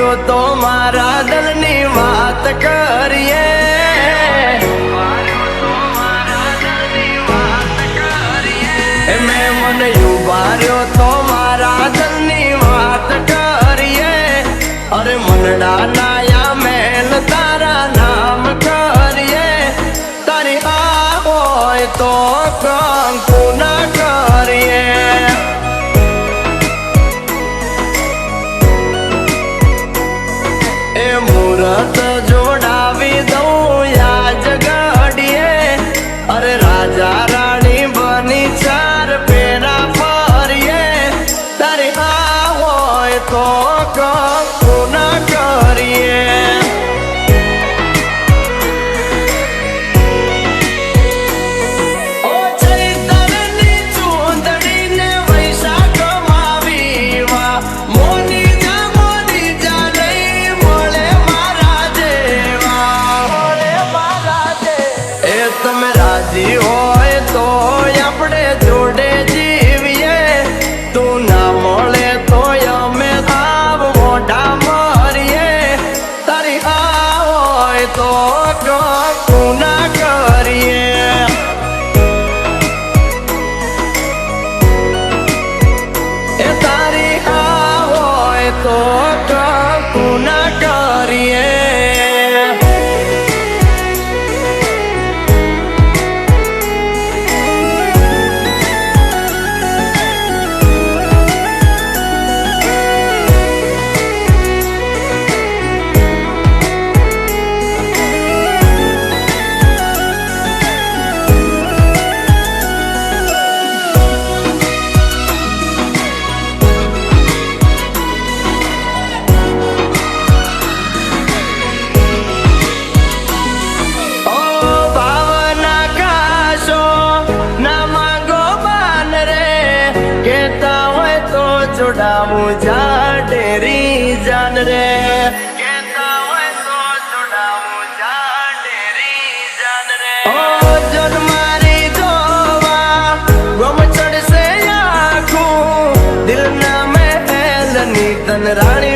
तो मारा दलनी बात करिए मैं मन उबार्यो तो मारा दलनी बात करिए अरे मनडा नाया मेल तारा नाम करिए तारी होय तो कंकु ना करिए मूरत जोड़ावी दऊं या जगड़िए अरे राजा रानी बनी चार पेरा फरिए तारी होय तो कंकु ना करिए होय तो अपने जोड़े जीविए तू ना मोले तो यमे आप मोटा मरिए तारी होय तो कंकु ना करिए तारी होय तो कंकु ना करिए जोड़ाऊ जा डेरी जान रे कहता है तो जोड़ाऊ जा डेरी जान रे ओ जन मारी जोवा गम चढ़ से आखूं दिल ना महल नी तन रानी